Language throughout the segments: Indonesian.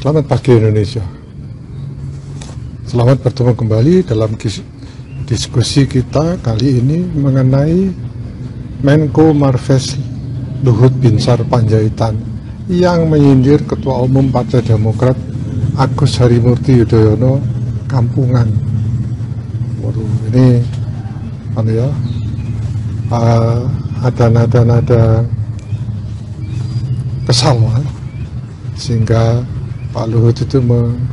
Selamat pagi Indonesia. Selamat bertemu kembali dalam diskusi kita kali ini mengenai Menko Marves Luhut Binsar Panjaitan yang menyindir Ketua Umum Partai Demokrat Agus Harimurti Yudhoyono kampungan. Waduh, ini ada nada-nada kesal, sehingga Pak Luhut itu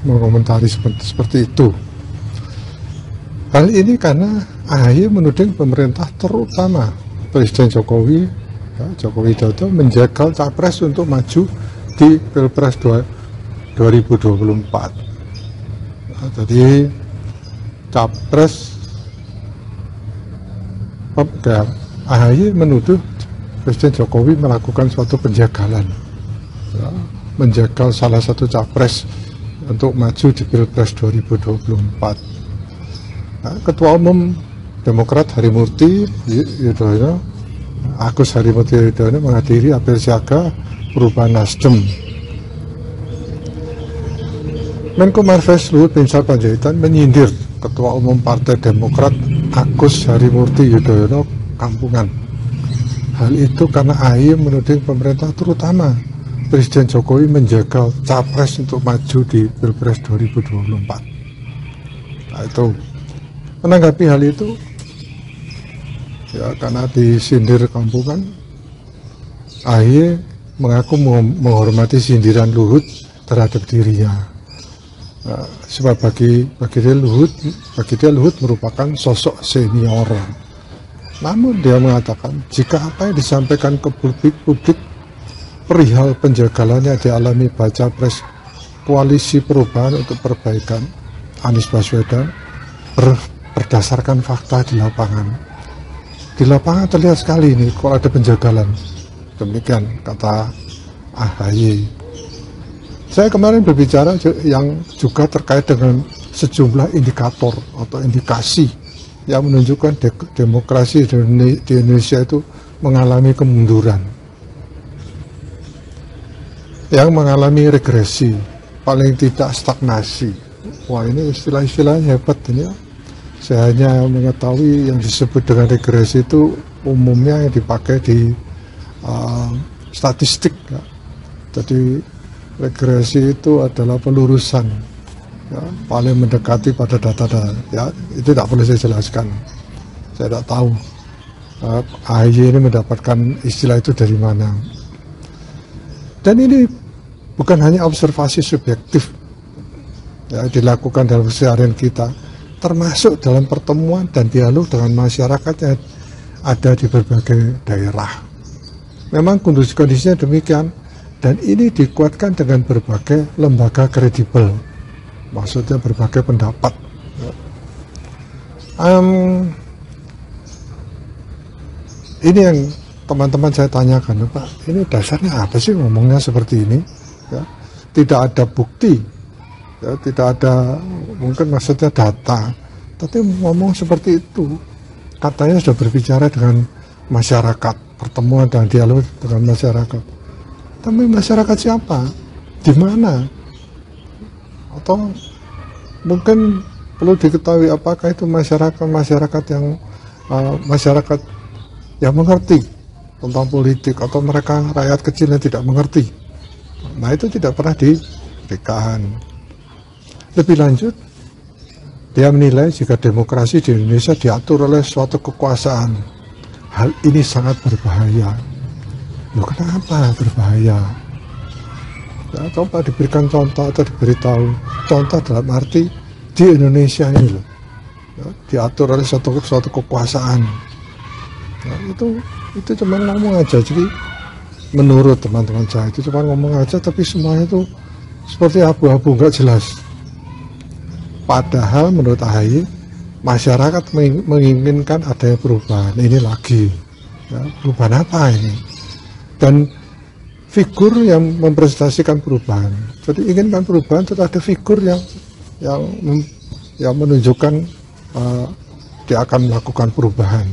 mengomentari seperti itu. Hal ini karena AHY menuding pemerintah, terutama Presiden Jokowi Widodo, menjegal capres untuk maju di Pilpres 2024. Jadi capres AHY menuduh Presiden Jokowi melakukan suatu penjagalan, menjegal salah satu capres untuk maju di Pilpres 2024. Ketua Umum Demokrat Agus Harimurti Yudhoyono menghadiri apel siaga perubahan Nasdem. Menko Marves Luhut Binsar Panjaitan menyindir Ketua Umum Partai Demokrat Agus Harimurti Yudhoyono kampungan. Hal itu karena AHY menuding pemerintah, terutama Presiden Jokowi, menjegal capres untuk maju di Pilpres 2024. Nah, itu menanggapi hal itu, ya, karena disindir kampungan, AHY mengaku menghormati sindiran Luhut terhadap dirinya. Nah, sebab bagi dia Luhut merupakan sosok senior. Namun dia mengatakan, jika apa yang disampaikan ke publik perihal penjagalannya dialami baca pres Koalisi Perubahan untuk Perbaikan Anies Baswedan berdasarkan fakta di lapangan. Di lapangan terlihat sekali ini kalau ada penjagalan. Demikian kata AHY. Saya kemarin berbicara yang juga terkait dengan sejumlah indikator atau indikasi yang menunjukkan demokrasi di Indonesia itu mengalami kemunduran, yang mengalami regresi, paling tidak stagnasi. Wah, ini istilah-istilahnya hebat ini ya. Saya hanya mengetahui yang disebut dengan regresi itu umumnya yang dipakai di statistik ya. Jadi regresi itu adalah pelurusan ya, paling mendekati pada data-data ya. Itu tidak perlu saya jelaskan, saya tidak tahu AHY ini mendapatkan istilah itu dari mana. Dan ini bukan hanya observasi subjektif ya, dilakukan dalam keseharian kita, termasuk dalam pertemuan dan dialog dengan masyarakat yang ada di berbagai daerah. Memang kondisinya demikian, dan ini dikuatkan dengan berbagai lembaga kredibel, maksudnya berbagai pendapat. Ini yang teman-teman saya tanyakan, Pak, ini dasarnya apa sih ngomongnya seperti ini? Ya, tidak ada bukti, ya, tidak ada mungkin maksudnya data, tapi ngomong seperti itu. Katanya sudah berbicara dengan masyarakat, pertemuan dan dialog dengan masyarakat. Tapi masyarakat siapa? Di mana? Atau mungkin perlu diketahui apakah itu masyarakat yang mengerti tentang politik, atau mereka rakyat kecil yang tidak mengerti. Nah, itu tidak pernah diberikan. Lebih lanjut, dia menilai jika demokrasi di Indonesia diatur oleh suatu kekuasaan, hal ini sangat berbahaya. Loh, kenapa berbahaya? Ya, coba diberikan contoh atau diberitahu. Contoh dalam arti di Indonesia ini loh, ya, diatur oleh suatu kekuasaan. Ya, itu cuma ngomong aja. Jadi menurut teman-teman saya itu cuma ngomong aja, tapi semuanya itu seperti abu-abu, nggak jelas. Padahal menurut AHY, masyarakat menginginkan adanya perubahan. Ini lagi ya, perubahan apa ini? Dan figur yang mempresentasikan perubahan. Jadi inginkan perubahan, itu ada figur yang menunjukkan dia akan melakukan perubahan.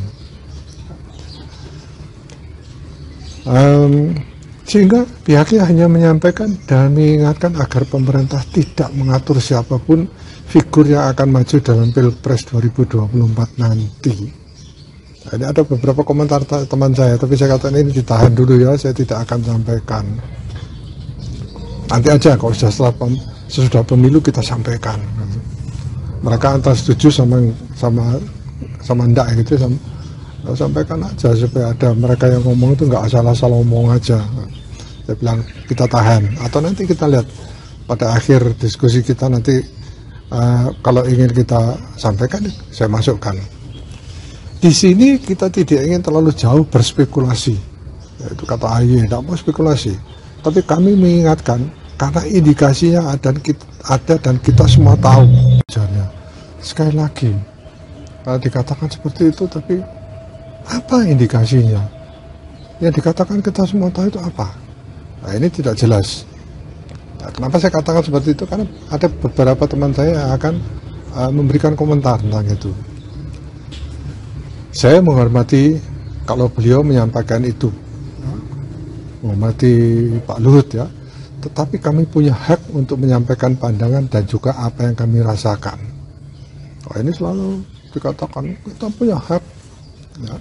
Sehingga pihaknya hanya menyampaikan dan mengingatkan agar pemerintah tidak mengatur siapapun figur yang akan maju dalam Pilpres 2024 nanti. Nah, ini ada beberapa komentar teman saya, tapi saya katakan ini ditahan dulu ya, saya tidak akan sampaikan. Nanti aja kalau sesudah pemilu kita sampaikan. Mereka antara setuju sama enggak gitu, sampaikan aja supaya ada mereka yang ngomong itu nggak asal-asal ngomong aja. Saya bilang kita tahan, atau nanti kita lihat pada akhir diskusi kita nanti kalau ingin kita sampaikan saya masukkan. Di sini kita tidak ingin terlalu jauh berspekulasi, itu kata AY, tidak mau spekulasi, tapi kami mengingatkan karena indikasinya ada dan kita semua tahu. Sekali lagi dikatakan seperti itu, tapi apa indikasinya? Yang dikatakan kita semua tahu itu apa? Nah, ini tidak jelas. Nah, kenapa saya katakan seperti itu? Karena ada beberapa teman saya yang akan memberikan komentar tentang itu. Saya menghormati kalau beliau menyampaikan itu, menghormati Pak Luhut ya. Tetapi kami punya hak untuk menyampaikan pandangan dan juga apa yang kami rasakan. Oh, ini selalu dikatakan kita punya hak. Ya.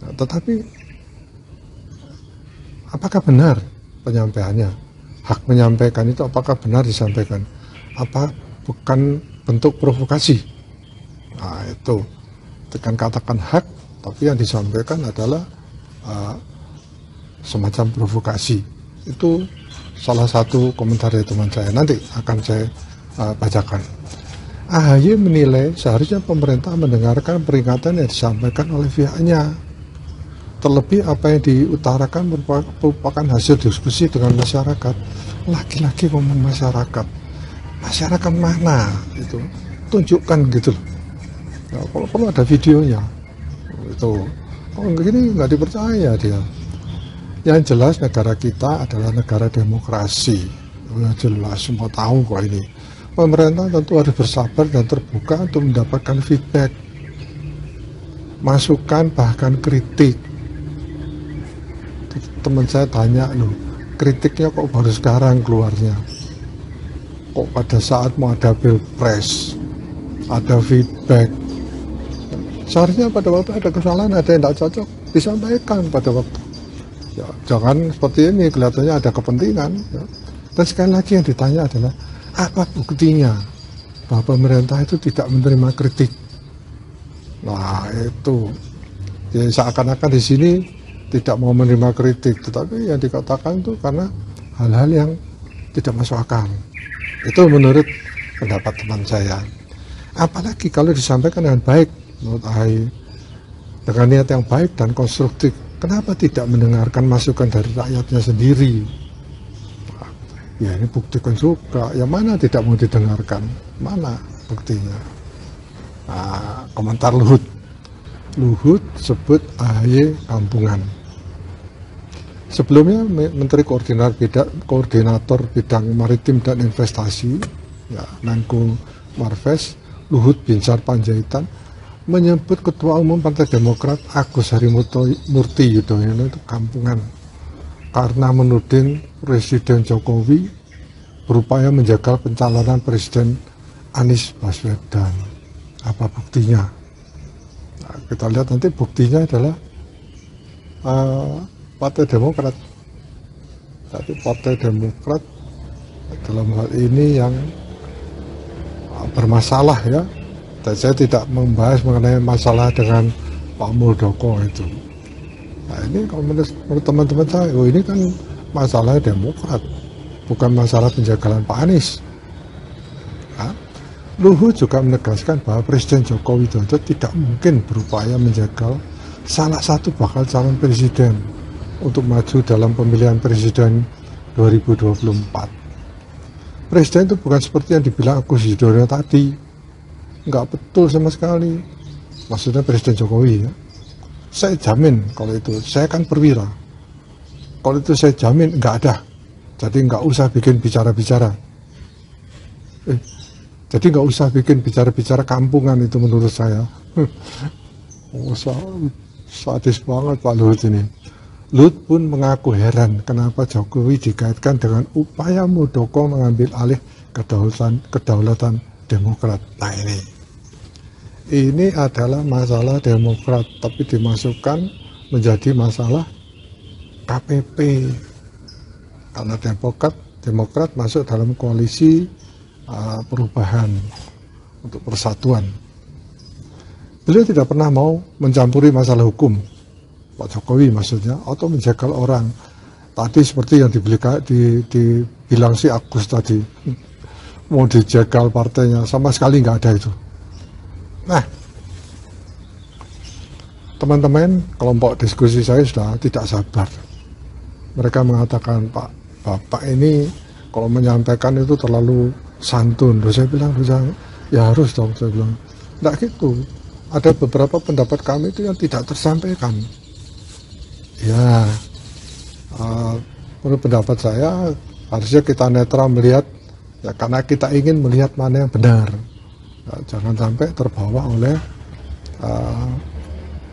Nah, tetapi apakah benar penyampaiannya? Hak menyampaikan itu apakah benar disampaikan? Apa bukan bentuk provokasi? Nah, itu tekan katakan hak, tapi yang disampaikan adalah semacam provokasi. Itu salah satu komentar dari teman saya. Nanti akan saya bacakan. AHY menilai seharusnya pemerintah mendengarkan peringatan yang disampaikan oleh pihaknya. Terlebih apa yang diutarakan merupakan hasil diskusi dengan masyarakat. Lagi-lagi ngomong masyarakat. Masyarakat mana itu? Tunjukkan gitu loh. Nah, kalau perlu ada videonya. Itu. Kalau begini nggak dipercaya dia. Yang jelas negara kita adalah negara demokrasi. Jelas semua tahu kok ini. Pemerintah tentu harus bersabar dan terbuka untuk mendapatkan feedback, masukan, bahkan kritik. Teman saya tanya loh, kritiknya kok baru sekarang keluarnya? Kok pada saat mau ada pilpres, ada feedback? Seharusnya pada waktu ada kesalahan, ada yang tidak cocok, disampaikan pada waktu. Ya, jangan seperti ini, kelihatannya ada kepentingan. Ya. Dan sekali lagi yang ditanya adalah, apa buktinya bahwa pemerintah itu tidak menerima kritik? Nah itu, ya seakan-akan di sini tidak mau menerima kritik, tetapi yang dikatakan itu karena hal-hal yang tidak masuk akal. Itu menurut pendapat teman saya. Apalagi kalau disampaikan dengan baik, menurut AHY, dengan niat yang baik dan konstruktif, kenapa tidak mendengarkan masukan dari rakyatnya sendiri? Ya ini buktikan juga, yang mana tidak mau didengarkan, mana buktinya? Nah, komentar Luhut sebut AHY kampungan. Sebelumnya Menteri Koordinator Bidang Maritim dan Investasi, ya, Menko Marves, Luhut Binsar Panjaitan, menyebut Ketua Umum Partai Demokrat Agus Harimurti Yudhoyono itu kampungan karena menuding Presiden Jokowi berupaya menjagal pencalonan Presiden Anies Baswedan. Apa buktinya? Nah, kita lihat nanti buktinya adalah Partai Demokrat. Tapi Partai Demokrat dalam hal ini yang bermasalah ya. Dan saya tidak membahas mengenai masalah dengan Pak Muldoko itu. Nah ini kalau menurut teman-teman saya, oh ini kan masalah Demokrat, bukan masalah penjagalan Pak Anies. Nah, Luhut juga menegaskan bahwa Presiden Joko Widodo tidak mungkin berupaya menjagal salah satu bakal calon presiden untuk maju dalam pemilihan presiden 2024. Presiden itu bukan seperti yang dibilang Agus Yudhoyono tadi. Nggak betul sama sekali. Maksudnya Presiden Jokowi ya. Saya jamin kalau itu, saya kan perwira. Kalau itu saya jamin nggak ada. Jadi nggak usah bikin bicara-bicara. Jadi nggak usah bikin bicara-bicara kampungan itu menurut saya. Sadis banget Pak Luhut ini. Luhut pun mengaku heran kenapa Jokowi dikaitkan dengan upaya Muldoko mengambil alih kedaulatan Demokrat. Nah ini adalah masalah Demokrat, tapi dimasukkan menjadi masalah KPP. Karena Demokrat masuk dalam koalisi perubahan untuk persatuan. Beliau tidak pernah mau mencampuri masalah hukum, Pak Jokowi maksudnya, atau menjegal orang. Tadi seperti yang dibilang si Agus tadi, mau dijegal partainya, sama sekali nggak ada itu. Nah, teman-teman kelompok diskusi saya sudah tidak sabar. Mereka mengatakan, Pak, Bapak ini kalau menyampaikan itu terlalu santun. Saya bilang, ya harus dong, saya bilang. Nggak gitu, ada beberapa pendapat kami itu yang tidak tersampaikan. Ya, menurut pendapat saya harusnya kita netral melihat, ya karena kita ingin melihat mana yang benar. Ya, jangan sampai terbawa oleh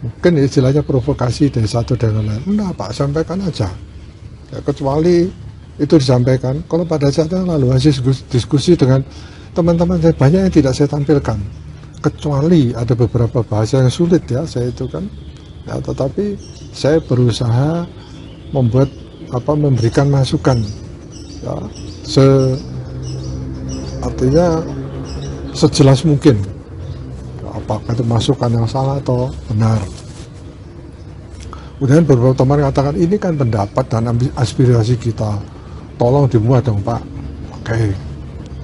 mungkin istilahnya provokasi dari satu dan lain. Nah, Pak, sampaikan aja. Ya, kecuali itu disampaikan. Kalau pada saat yang lalu hasil diskusi dengan teman-teman saya banyak yang tidak saya tampilkan. Kecuali ada beberapa bahasa yang sulit ya, saya itu kan. Ya, tetapi saya berusaha memberikan masukan, ya, artinya sejelas mungkin. Apakah itu masukan yang salah atau benar. Kemudian beberapa teman katakan ini kan pendapat dan aspirasi kita, tolong dimuat dong Pak. Oke.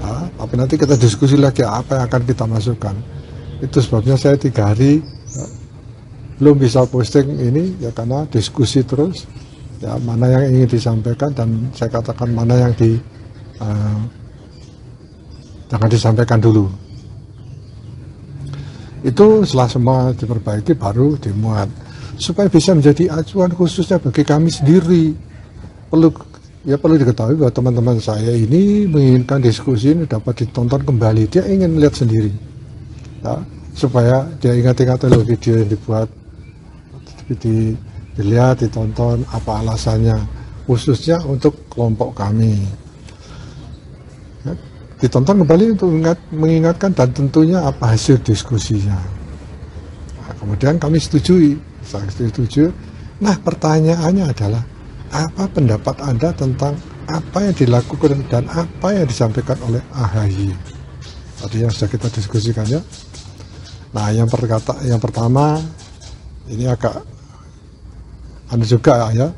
Ya, tapi nanti kita diskusi lagi apa yang akan kita masukkan. Itu sebabnya saya 3 hari belum bisa posting ini ya, karena diskusi terus ya, mana yang ingin disampaikan dan saya katakan mana yang jangan disampaikan dulu. Itu setelah semua diperbaiki baru dimuat supaya bisa menjadi acuan khususnya bagi kami sendiri. Perlu diketahui bahwa teman-teman saya ini menginginkan diskusi ini dapat ditonton kembali. Dia ingin melihat sendiri ya, supaya dia ingat-ingat loh video yang dibuat, dilihat, ditonton apa alasannya, khususnya untuk kelompok kami ya, ditonton kembali untuk mengingatkan dan tentunya apa hasil diskusinya. Nah, kemudian kami setujui, saya setuju. Nah, pertanyaannya adalah apa pendapat Anda tentang apa yang dilakukan dan apa yang disampaikan oleh AHY tadi yang sudah kita diskusikan ya. Nah, yang pertama ini agak juga ya.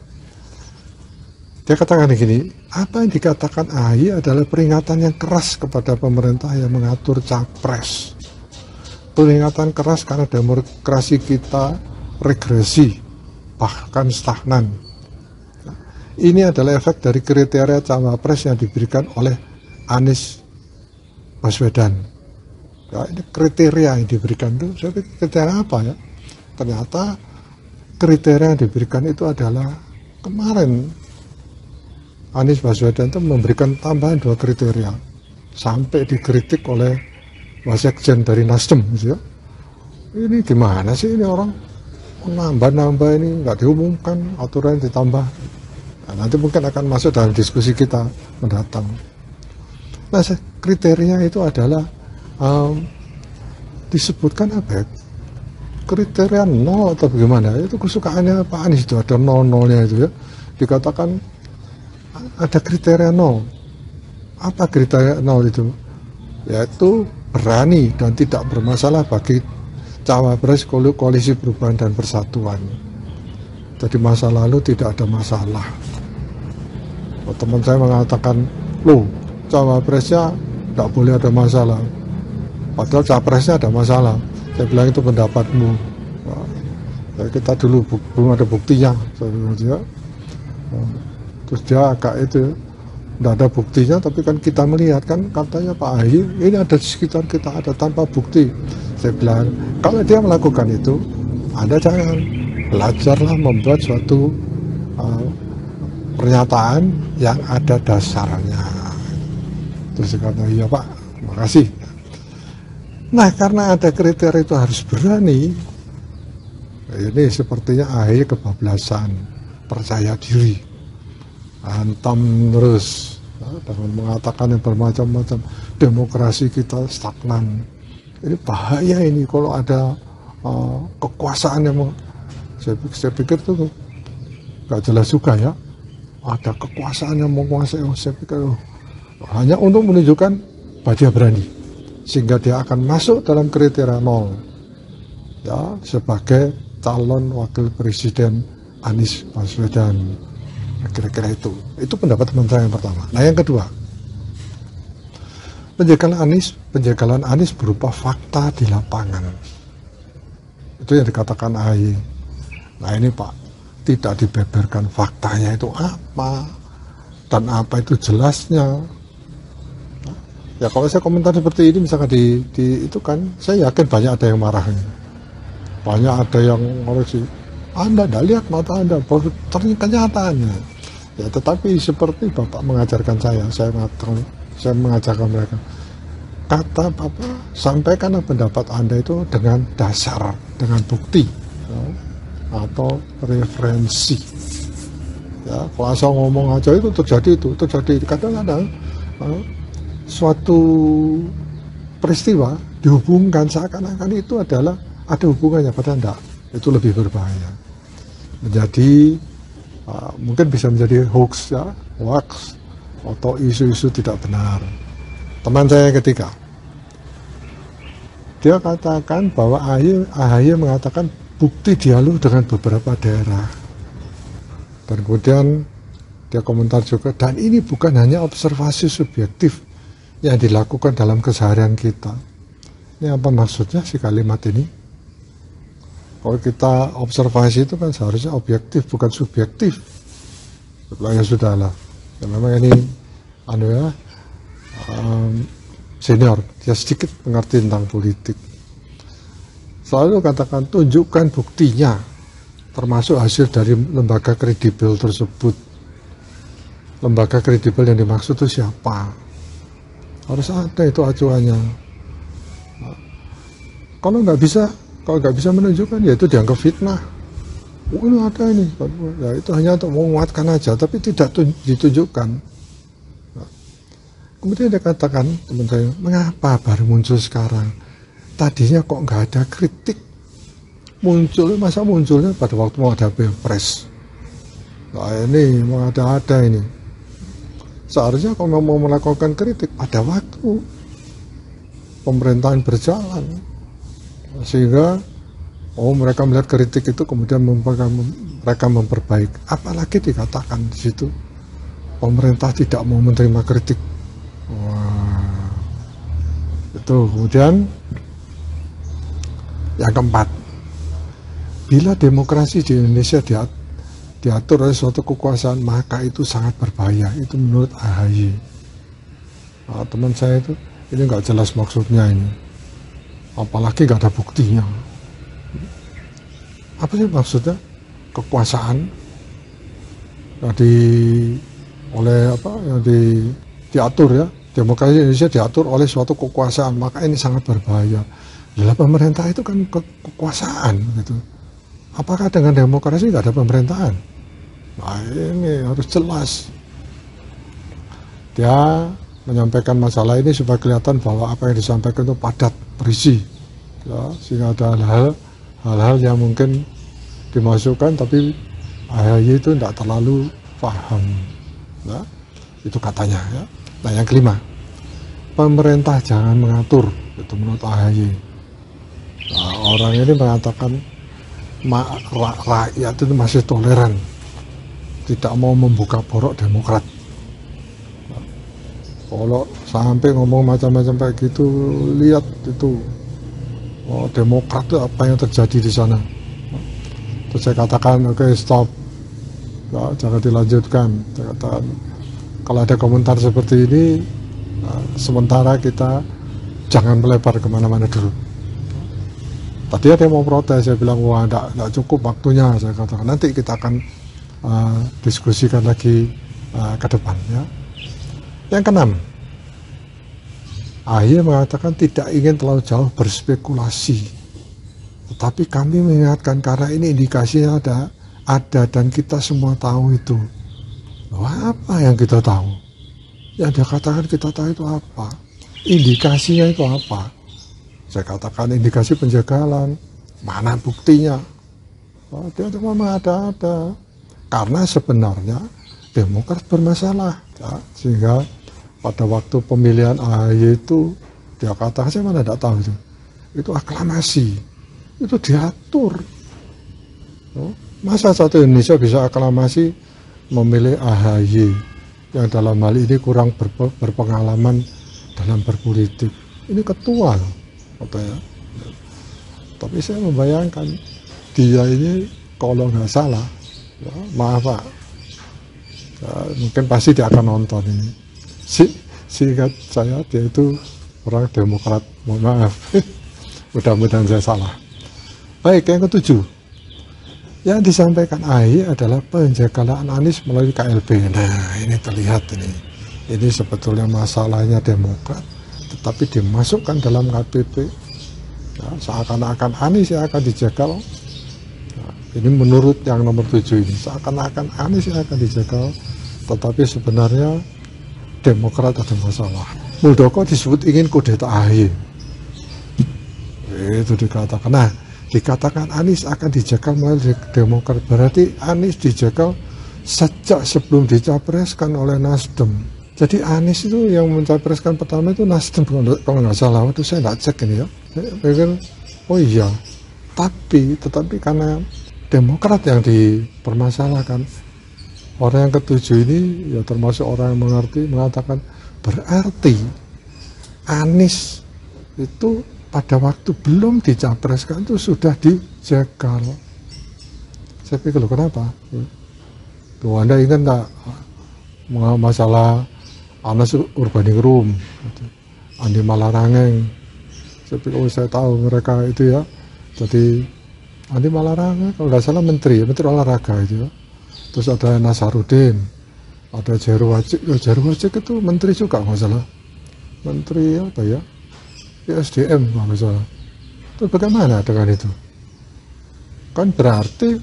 Dia katakan begini, apa yang dikatakan AHY adalah peringatan yang keras kepada pemerintah yang mengatur capres. Peringatan keras karena demokrasi kita regresi, bahkan stagnan. Ini adalah efek dari kriteria cawapres yang diberikan oleh Anies Baswedan. Ya, ini kriteria yang diberikan itu, saya pikir kriteria apa ya? Ternyata kriteria yang diberikan itu adalah kemarin Anies Baswedan itu memberikan tambahan 2 kriteria sampai dikritik oleh Wasekjen dari Nasdem gitu ya. Ini gimana sih ini orang nambah-nambah ini nggak diumumkan, aturan ditambah. Nah, nanti mungkin akan masuk dalam diskusi kita mendatang. Nah, kriteria itu adalah disebutkan apa ya? Kriteria 0 atau bagaimana? Itu kesukaannya Pak Anies itu ada 0-0-nya itu ya. Dikatakan ada kriteria 0. Apa kriteria 0 itu? Yaitu berani dan tidak bermasalah bagi cawapres koalisi perubahan dan persatuan. Jadi masa lalu tidak ada masalah. Teman saya mengatakan, loh cawapresnya tidak boleh ada masalah, padahal capresnya ada masalah. Saya bilang itu pendapatmu. Nah, kita dulu belum ada buktinya. Terus dia agak itu tidak ada buktinya, tapi kan kita melihat kan katanya Pak AHY ini ada di sekitar kita, ada tanpa bukti. Saya bilang kalau dia melakukan itu, Anda jangan, belajarlah membuat suatu pernyataan yang ada dasarnya. Terus kata iya Pak, terima kasih. Nah, karena ada kriteria itu harus berani. Ini sepertinya AHY kebablasan. percaya diri, hantam terus dengan mengatakan yang bermacam-macam, demokrasi kita stagnan. Ini bahaya ini kalau ada kekuasaan yang saya pikir itu nggak jelas juga ya. Ada kekuasaan yang menguasai, saya pikir hanya untuk menunjukkan bahwa dia berani, sehingga dia akan masuk dalam kriteria 0 ya, sebagai calon wakil presiden Anies Baswedan. Kira-kira itu pendapat teman saya yang pertama. Nah, yang kedua, penjagalan Anies berupa fakta di lapangan. Itu yang dikatakan AHY. Nah ini Pak, tidak dibeberkan faktanya itu apa dan apa itu jelasnya. Ya kalau saya komentar seperti ini misalkan itu kan, saya yakin banyak ada yang marah, banyak ada yang ngoreksi. Anda tidak lihat mata Anda, ternyata kenyataannya. Ya tetapi seperti Bapak mengajarkan saya mengajarkan mereka. Kata Bapak, sampaikanlah pendapat Anda itu dengan dasar, dengan bukti ya, atau referensi. Ya, kalau asal ngomong aja itu terjadi. Kadang-kadang suatu peristiwa dihubungkan seakan-akan itu adalah ada hubungannya, padahal enggak. Itu lebih berbahaya. Menjadi mungkin bisa menjadi hoax ya, atau isu-isu tidak benar. Teman saya yang ketiga, dia katakan bahwa AHY mengatakan bukti dialog dengan beberapa daerah. Dan kemudian dia komentar juga, dan ini bukan hanya observasi subjektif yang dilakukan dalam keseharian kita. Ini apa maksudnya si kalimat ini? Kalau kita observasi itu kan seharusnya objektif, bukan subjektif. Ya sudahlah, ya memang ini senior, dia sedikit mengerti tentang politik. Selalu katakan, tunjukkan buktinya, termasuk hasil dari lembaga kredibel tersebut. Lembaga kredibel yang dimaksud itu siapa? Harus ada itu acuannya. Kalau nggak bisa menunjukkan, ya itu dianggap fitnah. Oh, ini ada ini, ya itu hanya untuk menguatkan aja, tapi tidak ditunjukkan. Kemudian dia katakan, teman saya, mengapa baru muncul sekarang? Tadinya kok nggak ada kritik. Masa munculnya pada waktu mau ada Pilpres. Nah ini mau ada ini. Seharusnya kalau mau melakukan kritik pada waktu pemerintahan berjalan. Sehingga mereka melihat kritik itu kemudian mereka memperbaiki. Apalagi dikatakan di situ pemerintah tidak mau menerima kritik. Wah, itu. Kemudian yang keempat, bila demokrasi di Indonesia diatur oleh suatu kekuasaan, maka itu sangat berbahaya. Itu menurut AHY. Nah, teman saya itu, ini nggak jelas maksudnya ini. Apalagi nggak ada buktinya. Apa sih maksudnya? Kekuasaan yang diatur ya, demokrasi Indonesia diatur oleh suatu kekuasaan, maka ini sangat berbahaya. Dalam pemerintah itu kan kekuasaan gitu. Apakah dengan demokrasi nggak ada pemerintahan? Nah ini harus jelas. Dia menyampaikan masalah ini supaya kelihatan bahwa apa yang disampaikan itu padat, berisi, ya, sehingga ada hal-hal yang mungkin dimasukkan tapi AHY itu tidak terlalu paham. Nah, itu katanya. Ya. Nah yang kelima, pemerintah jangan mengatur, itu menurut AHY. Nah, orang ini mengatakan rakyat itu masih toleran, tidak mau membuka borok demokrat. Nah, kalau sampai ngomong macam-macam kayak gitu, lihat itu demokrat itu apa yang terjadi di sana. Terus saya katakan, oke, stop, nah, jangan dilanjutkan. Saya katakan, kalau ada komentar seperti ini, nah, sementara kita jangan melebar kemana-mana dulu. Tadi ada yang mau protes, saya bilang, wah enggak cukup waktunya, saya katakan, nanti kita akan diskusikan lagi ke depan. Ya. Yang keenam, AHY mengatakan tidak ingin terlalu jauh berspekulasi, tetapi kami mengingatkan karena ini indikasinya ada dan kita semua tahu itu. Apa yang kita tahu? Yang dia katakan kita tahu itu apa? Indikasinya itu apa? Saya katakan indikasi penjagalan. Mana buktinya? Dia cuma mengada-ada. Karena sebenarnya Demokrat bermasalah. Ya, sehingga pada waktu pemilihan AHY itu dia katakan, saya mana tidak tahu itu aklamasi, itu diatur. Masa satu Indonesia bisa aklamasi memilih AHY yang dalam hal ini kurang berpengalaman dalam berpolitik? Ini ketua katanya. Tapi saya membayangkan dia ini kalau nggak salah, ya, maaf Pak, ya, mungkin pasti dia akan nonton ini. Seingat saya dia itu orang Demokrat, mohon maaf. Mudah-mudahan saya salah. Baik, yang ketujuh, yang disampaikan AHY adalah penjagalan Anies melalui KLB. Nah, ini terlihat ini sebetulnya masalahnya Demokrat, tetapi dimasukkan dalam KPP. Ya, seakan-akan Anies yang akan dijagal. Nah, ini menurut yang nomor 7 ini, seakan-akan Anies yang akan dijagal, tetapi sebenarnya Demokrat ada masalah. Muldoko disebut ingin kudeta AHY. Itu dikatakan. Nah, dikatakan Anies akan dijagal melalui Demokrat, berarti Anies dijagal sejak sebelum dicapreskan oleh Nasdem. Jadi Anies itu yang mencapreskan pertama itu Nasdem kalau nggak salah. Waktu saya nggak cek ini ya. Saya pikir, oh iya. Tetapi karena Demokrat yang dipermasalahkan, orang yang ketujuh ini ya termasuk orang yang mengerti, mengatakan berarti Anies itu pada waktu belum dicapreskan itu sudah dijegal. Saya pikir loh, kenapa? Tuh, Anda ingat nggak masalah Anas Urbaningrum, Andi Malarangeng? Saya pikir, oh saya tahu mereka itu ya. Jadi Andi Malarangeng kalau nggak salah menteri olahraga itu ya. Terus ada Nasarudin, ada Jaru Wajik. Jaru Wajik itu menteri juga nggak salah. Menteri apa ya? SDM nggak salah. Itu bagaimana dengan itu? Kan berarti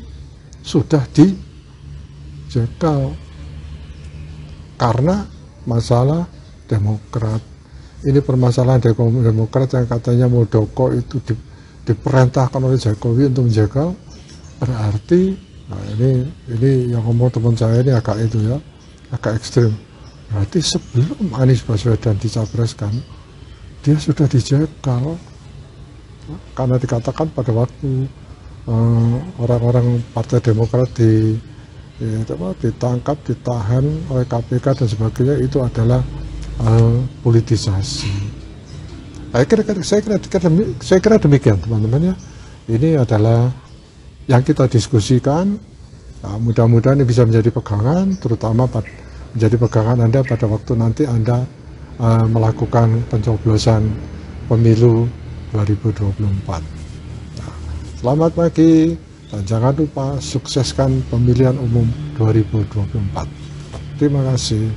sudah dijegal karena masalah Demokrat. Ini permasalahan Demokrat yang katanya Muldoko itu diperintahkan oleh Jokowi untuk menjegal. Berarti, nah ini yang ngomong teman saya ini agak itu ya, agak ekstrim. Berarti sebelum Anies Baswedan dicapreskan, dia sudah dijegal, karena dikatakan pada waktu orang-orang Partai Demokrat ditangkap, ditahan oleh KPK dan sebagainya, itu adalah politisasi. Saya kira demikian teman-teman ya. Ini adalah yang kita diskusikan. Nah, mudah-mudahan ini bisa menjadi pegangan, terutama menjadi pegangan Anda pada waktu nanti Anda melakukan pencoblosan pemilu 2024. Nah, selamat pagi dan jangan lupa sukseskan pemilihan umum 2024. Terima kasih.